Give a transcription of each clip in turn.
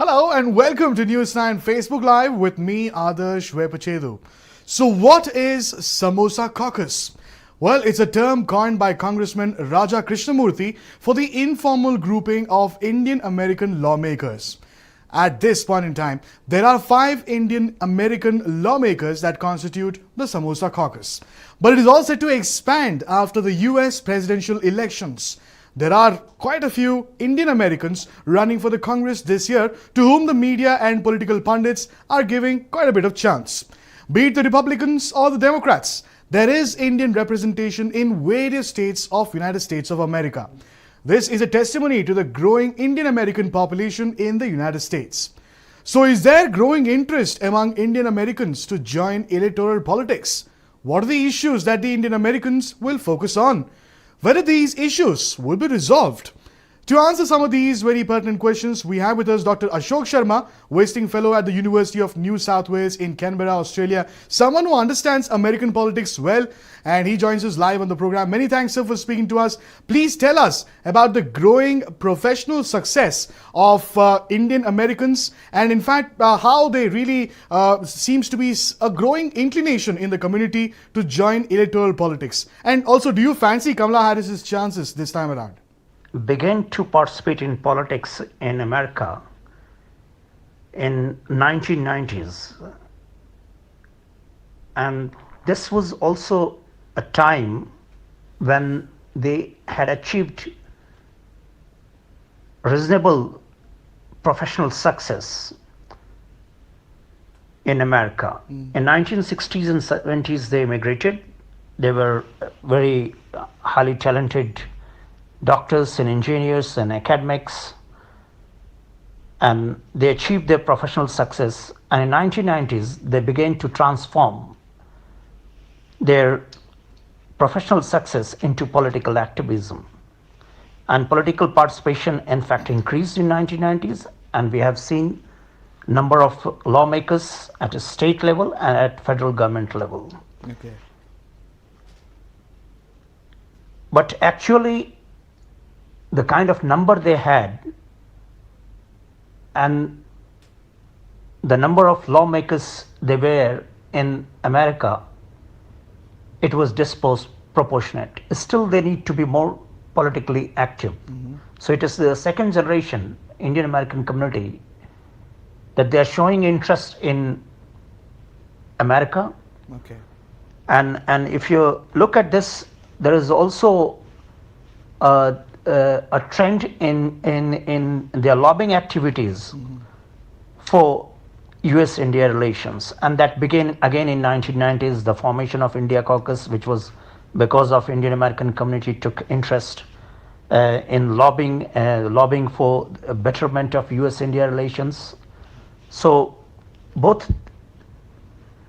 Hello and welcome to News9 Facebook Live with me, Adarsh Vepachedu. So what is Samosa caucus? Well, it's a term coined by Congressman Raja Krishnamurthy for the informal grouping of Indian American lawmakers. At this point in time, there are 5 Indian American lawmakers that constitute the Samosa caucus. But it is all set to expand after the US presidential elections. There are quite a few Indian Americans running for the Congress this year to whom the media and political pundits are giving quite a bit of chance. Be it the Republicans or the Democrats, there is Indian representation in various states of United States of America. This is a testimony to the growing Indian American population in the United States. So is there growing interest among Indian Americans to join electoral politics? What are the issues that the Indian Americans will focus on? Whether these issues will be resolved? To answer some of these very pertinent questions, we have with us Dr Ashok Sharma, visiting fellow at the University of New South Wales in Canberra, Australia. Someone who understands American politics well, and he joins us live on the program. Many thanks, sir, for speaking to us. Please tell us about the growing professional success of Indian Americans, and in fact, how they really seems to be a growing inclination in the community to join electoral politics. And also, do you fancy Kamala Harris's chances this time around? Began to participate in politics in America in 1990s, and this was also a time when they had achieved reasonable professional success in America. In 1960s and 70s they immigrated. They were very highly talented doctors and engineers and academics, and they achieved their professional success, and in 1990s they began to transform their professional success into political activism, and political participation in fact increased in 1990s, and we have seen number of lawmakers at a state level and at federal government level. Okay. But actually the kind of number they had and the number of lawmakers they were in America, it was disproportionate. Still, they need to be more politically active. So it is the second generation Indian American community that they are showing interest in America. Okay. And if you look at this, there is also a trend in their lobbying activities for US-India relations, and that began again in 1990s, the formation of India Caucus, which was because of Indian American community took interest in lobbying for a betterment of US-India relations. So both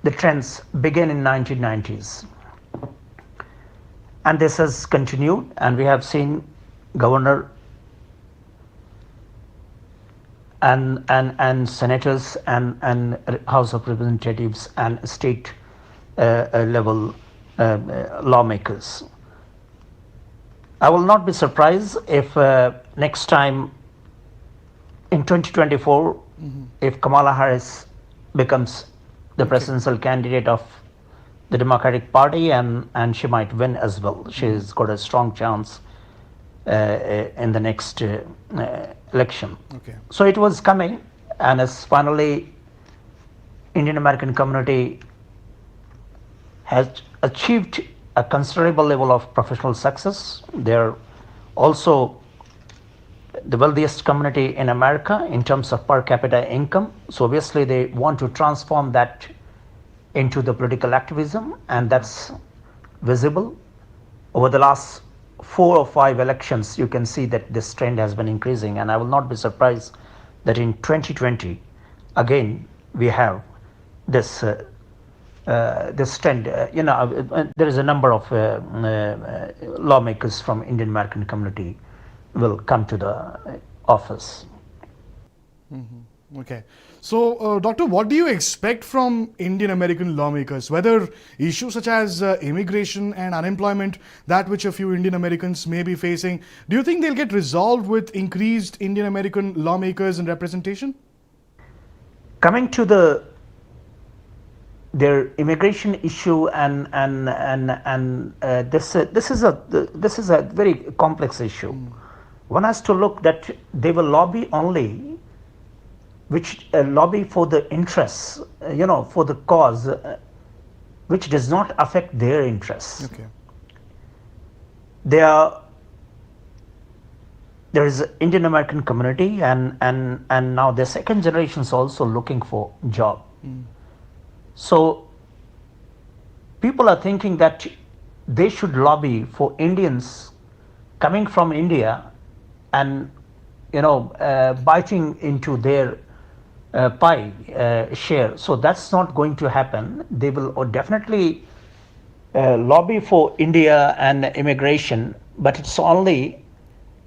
the trends began in 1990s, and this has continued, and we have seen governor and senators and House of Representatives and state level lawmakers. I will not be surprised if next time in 2024, if Kamala Harris becomes the presidential candidate of the Democratic Party, and she might win as well. She's got a strong chance in the next election. Okay. So it was coming, and as finally Indian American community has achieved a considerable level of professional success. They're also the wealthiest community in America in terms of per capita income. So obviously they want to transform that into the political activism, and that's visible over the last 4 or 5 elections. You can see that this trend has been increasing, and I will not be surprised that in 2020 again we have this this trend. There is a number of lawmakers from Indian American community will come to the office. Okay. So, Doctor, what do you expect from Indian American lawmakers? Whether issues such as immigration and unemployment, that which a few Indian Americans may be facing, do you think they'll get resolved with increased Indian American lawmakers and representation? Coming to their immigration issue, and this is a very complex issue. One has to look that they will lobby only, which lobby for the interests, for the cause, which does not affect their interests. Okay. There is an Indian American community, and now the second generation is also looking for job. So people are thinking that they should lobby for Indians coming from India and biting into their pie share. So that's not going to happen. They will definitely lobby for India and immigration, but it's only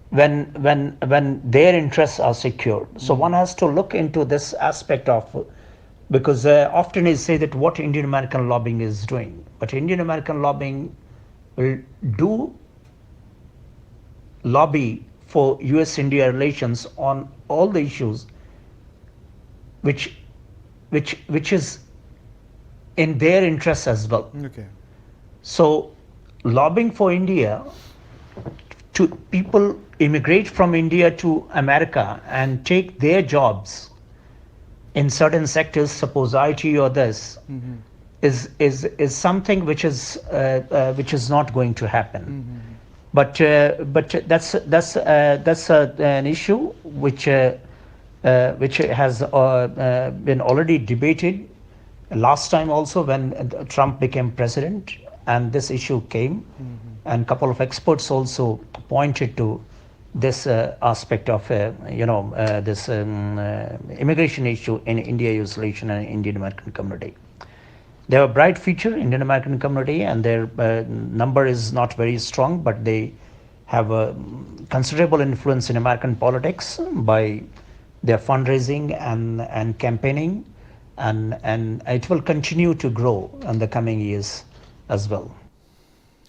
when their interests are secured. So one has to look into this aspect of, because often is say that what Indian American lobbying is doing, but Indian American lobbying will do lobby for US India relations on all the issues which is in their interests as well. Okay. So lobbying for India, to people immigrate from India to America and take their jobs in certain sectors, suppose IT or this, is something which is not going to happen. But that's an issue which has been already debated last time also when Trump became president, and this issue came, and a couple of experts also pointed to this aspect of this immigration issue in India-US relation and Indian American community. They have a bright future, Indian American community, and their number is not very strong, but they have a considerable influence in American politics by their fundraising and campaigning, and it will continue to grow in the coming years as well.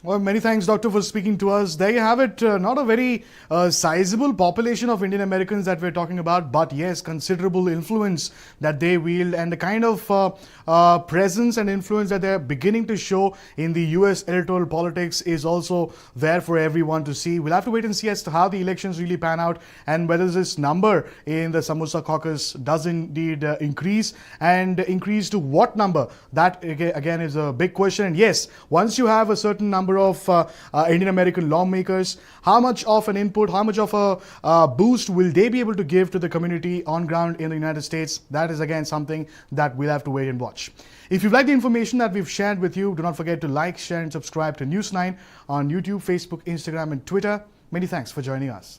Well, many thanks, Doctor, for speaking to us. There you have it. Not a very sizable population of Indian Americans that we're talking about, but yes, considerable influence that they wield, and the kind of presence and influence that they're beginning to show in the US electoral politics is also there for everyone to see. We'll have to wait and see as to how the elections really pan out and whether this number in the Samosa caucus does indeed increase, and increase to what number. That again is a big question. And yes, once you have a certain number of Indian American lawmakers, how much of an input, how much of a boost will they be able to give to the community on ground in the United States? That is again something that we'll have to wait and watch. If you've liked the information that we've shared with you, do not forget to like, share and subscribe to News 9 on YouTube, Facebook, Instagram and Twitter. Many thanks for joining us.